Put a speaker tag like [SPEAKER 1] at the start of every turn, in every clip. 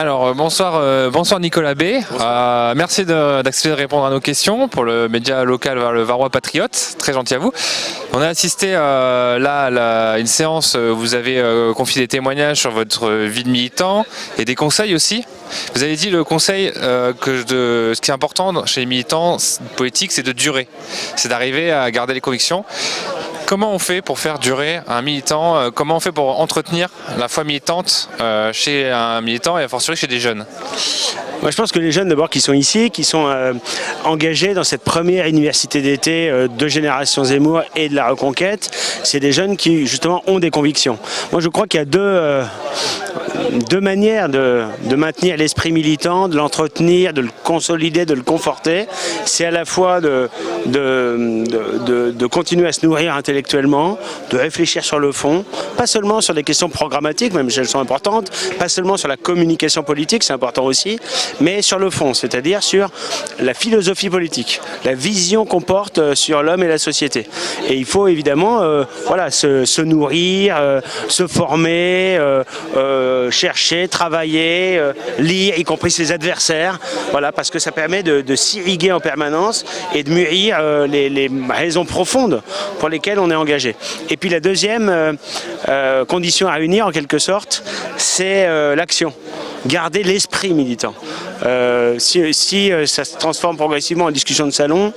[SPEAKER 1] Bonsoir Nicolas B. Merci d'accepter de répondre à nos questions pour le média local le Varois Patriote. Très gentil à vous. On a assisté là à une séance où vous avez confié des témoignages sur votre vie de militant et des conseils aussi. Vous avez dit le conseil ce qui est important chez les militants politiques, c'est de durer. C'est d'arriver à garder les convictions. Comment on fait pour faire durer un militant? Comment on fait pour entretenir la foi militante chez un militant et a fortiori chez des jeunes?
[SPEAKER 2] Moi, je pense que les jeunes d'abord qui sont ici, qui sont engagés dans cette première université d'été de Génération Zemmour et de la Reconquête, c'est des jeunes qui justement ont des convictions. Moi je crois qu'il y a deux manières de maintenir l'esprit militant, de l'entretenir, de le consolider, de le conforter. C'est à la fois de continuer à se nourrir intellectuellement, de réfléchir sur le fond, pas seulement sur des questions programmatiques, même si elles sont importantes, pas seulement sur la communication politique, c'est important aussi, mais sur le fond, c'est-à-dire sur la philosophie politique, la vision qu'on porte sur l'homme et la société. Et il faut évidemment se nourrir, se former, chercher, travailler, lire, y compris ses adversaires, parce que ça permet de s'irriguer en permanence et de mûrir les raisons profondes pour lesquelles on est engagé. Et puis la deuxième condition à réunir en quelque sorte, c'est l'action. Garder l'esprit militant. Si ça se transforme progressivement en discussion de salon,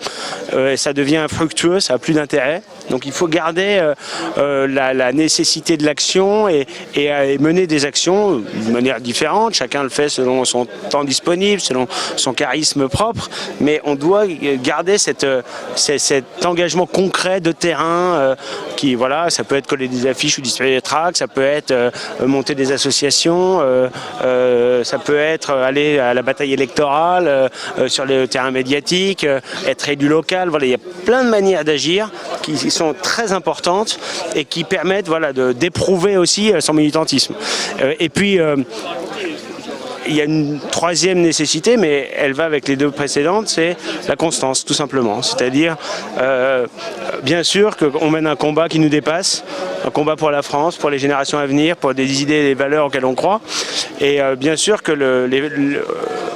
[SPEAKER 2] ça devient fructueux, ça n'a plus d'intérêt. Donc il faut garder la nécessité de l'action et mener des actions de manière différente. Chacun le fait selon son temps disponible, selon son charisme propre, mais on doit garder cet engagement concret de terrain ça peut être coller des affiches ou distribuer des tracts, ça peut être monter des associations, ça peut être aller à la bataille électorale, sur le terrain médiatique, être élu local. Il y a plein de manières d'agir qui sont très importantes et qui permettent d'éprouver aussi son militantisme. Et puis, il y a une troisième nécessité, mais elle va avec les deux précédentes, c'est la constance, tout simplement. C'est-à-dire, bien sûr qu'on mène un combat qui nous dépasse, un combat pour la France, pour les générations à venir, pour des idées et des valeurs auxquelles on croit. Et bien sûr que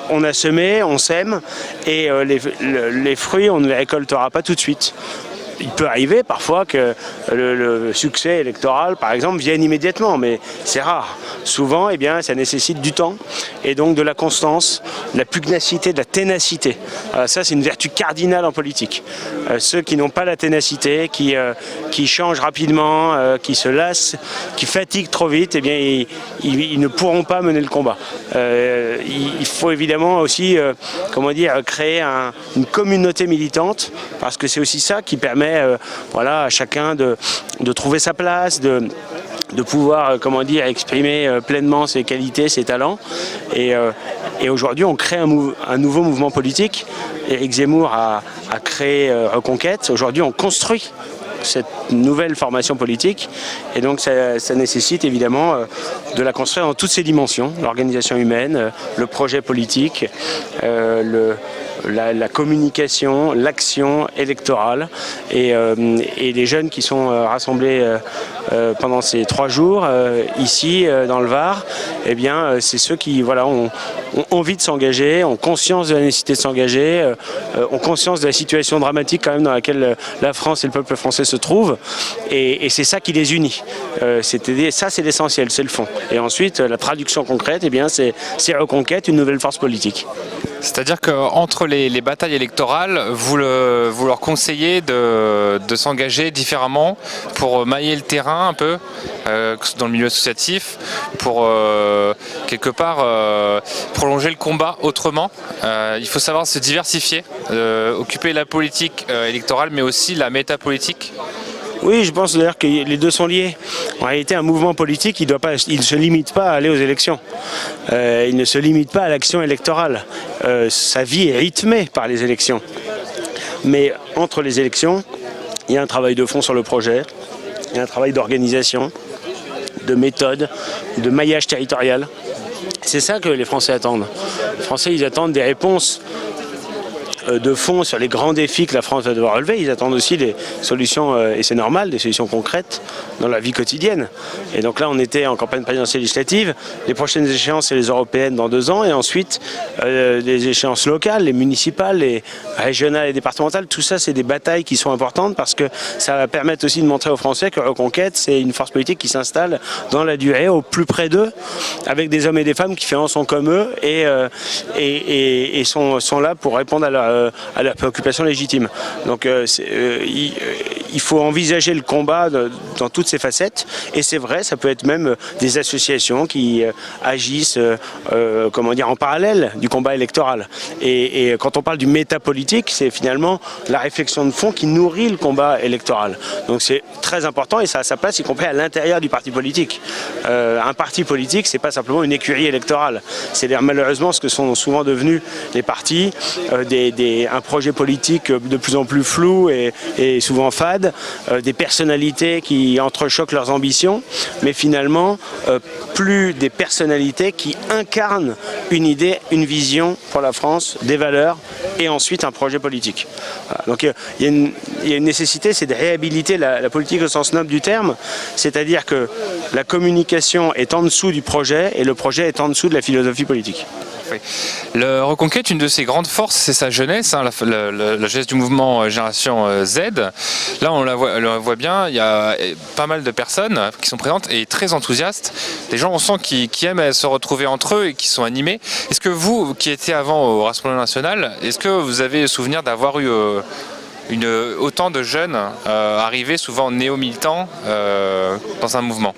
[SPEAKER 2] on a semé, on sème, et les fruits, on ne les récoltera pas tout de suite. Il peut arriver parfois que le succès électoral, par exemple, vienne immédiatement, mais c'est rare. Souvent, ça nécessite du temps et donc de la constance, de la pugnacité, de la ténacité. Ça, c'est une vertu cardinale en politique. Ceux qui n'ont pas la ténacité, qui changent rapidement, qui se lassent, qui fatiguent trop vite, ils ne pourront pas mener le combat. Il faut évidemment aussi, créer une communauté militante, parce que c'est aussi ça qui permet à chacun de trouver sa place, de pouvoir exprimer pleinement ses qualités, ses talents. Et aujourd'hui, on crée un nouveau mouvement politique. Éric Zemmour a créé Reconquête. Aujourd'hui, on construit cette nouvelle formation politique et donc ça nécessite évidemment de la construire dans toutes ses dimensions, l'organisation humaine, le projet politique, la communication, l'action électorale et les jeunes qui sont rassemblés pendant ces 3 jours ici dans le Var, c'est ceux qui ont envie de s'engager, ont conscience de la nécessité de s'engager, ont conscience de la situation dramatique quand même dans laquelle la France et le peuple français se trouvent et c'est ça qui les unit. Ça c'est l'essentiel, c'est le fond. Et ensuite la traduction concrète, c'est Reconquête, une nouvelle force politique.
[SPEAKER 1] C'est-à-dire qu'entre les batailles électorales, vous leur conseillez de s'engager différemment pour mailler le terrain un peu dans le milieu associatif, pour quelque part prolonger le combat autrement. Il faut savoir se diversifier, occuper la politique électorale mais aussi la métapolitique.
[SPEAKER 2] Oui, je pense d'ailleurs que les deux sont liés. En réalité, un mouvement politique, il ne se limite pas à aller aux élections. Il ne se limite pas à l'action électorale. Sa vie est rythmée par les élections. Mais entre les élections, il y a un travail de fond sur le projet, il y a un travail d'organisation, de méthode, de maillage territorial. C'est ça que les Français attendent. Les Français, ils attendent des réponses de fond sur les grands défis que la France va devoir relever. Ils attendent aussi des solutions, et c'est normal, des solutions concrètes dans la vie quotidienne. Et donc là, on était en campagne présidentielle législative. Les prochaines échéances, c'est les européennes dans 2 ans, et ensuite les échéances locales, les municipales, les régionales et départementales. Tout ça, c'est des batailles qui sont importantes parce que ça va permettre aussi de montrer aux Français que Reconquête, c'est une force politique qui s'installe dans la durée, au plus près d'eux, avec des hommes et des femmes qui finalement sont comme eux et sont là pour répondre à leurs préoccupations légitimes. Donc il faut envisager le combat dans toutes ses facettes, et c'est vrai, ça peut être même des associations qui agissent en parallèle du combat électoral. Et quand on parle du métapolitique, c'est finalement la réflexion de fond qui nourrit le combat électoral. Donc c'est très important, et ça a sa place y compris à l'intérieur du parti politique. Un parti politique, c'est pas simplement une écurie électorale. C'est malheureusement ce que sont souvent devenus les partis, un projet politique de plus en plus flou et souvent fade, des personnalités qui entrechoquent leurs ambitions, mais finalement plus des personnalités qui incarnent une idée, une vision pour la France, des valeurs et ensuite un projet politique. Voilà. Donc il y a une nécessité, c'est de réhabiliter la politique au sens noble du terme, c'est-à-dire que la communication est en dessous du projet et le projet est en dessous de la philosophie politique.
[SPEAKER 1] Oui. Le Reconquête, une de ses grandes forces, c'est sa jeunesse, la jeunesse du mouvement Génération Z. Là, on le voit bien, il y a pas mal de personnes qui sont présentes et très enthousiastes. Des gens, on sent, qui aiment se retrouver entre eux et qui sont animés. Est-ce que vous, qui étiez avant au Rassemblement National, est-ce que vous avez le souvenir d'avoir eu autant de jeunes arrivés, souvent néo-militants, dans un mouvement?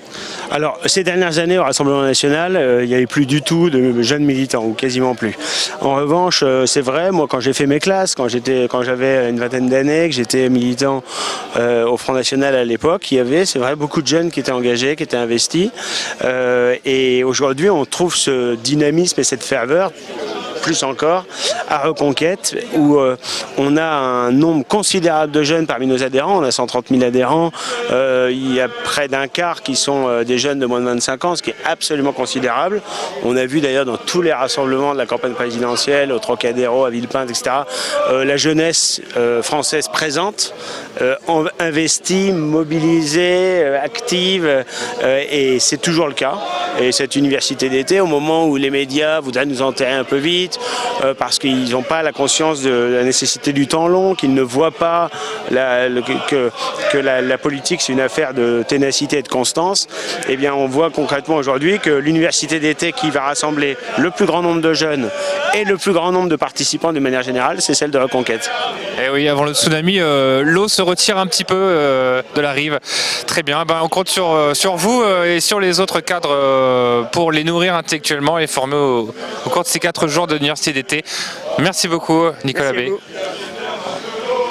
[SPEAKER 2] Alors, ces dernières années au Rassemblement National, il n'y avait plus du tout de jeunes militants, ou quasiment plus. En revanche, c'est vrai, moi quand j'ai fait mes classes, quand j'avais une vingtaine d'années, que j'étais militant au Front National à l'époque, il y avait, c'est vrai, beaucoup de jeunes qui étaient engagés, qui étaient investis. Et aujourd'hui, on trouve ce dynamisme et cette ferveur, plus encore, à Reconquête, où on a un nombre considérable de jeunes parmi nos adhérents. On a 130 000 adhérents. Il y a près d'un quart qui sont des jeunes de moins de 25 ans, ce qui est absolument considérable. On a vu d'ailleurs dans tous les rassemblements de la campagne présidentielle, au Trocadéro, à Villepinte, etc., la jeunesse française présente, investie, mobilisée, active, et c'est toujours le cas. Et cette université d'été, au moment où les médias voudraient nous enterrer un peu vite, parce qu'ils n'ont pas la conscience de la nécessité du temps long, qu'ils ne voient pas que la politique c'est une affaire de ténacité et de constance, eh bien on voit concrètement aujourd'hui que l'université d'été qui va rassembler le plus grand nombre de jeunes et le plus grand nombre de participants de manière générale, c'est celle de Reconquête.
[SPEAKER 1] Et oui, avant le tsunami, l'eau se retire un petit peu de la rive. Très bien, on compte sur vous et sur les autres cadres pour les nourrir intellectuellement et former au cours de ces 4 jours de l'université d'été. Merci beaucoup, Nicolas Bay.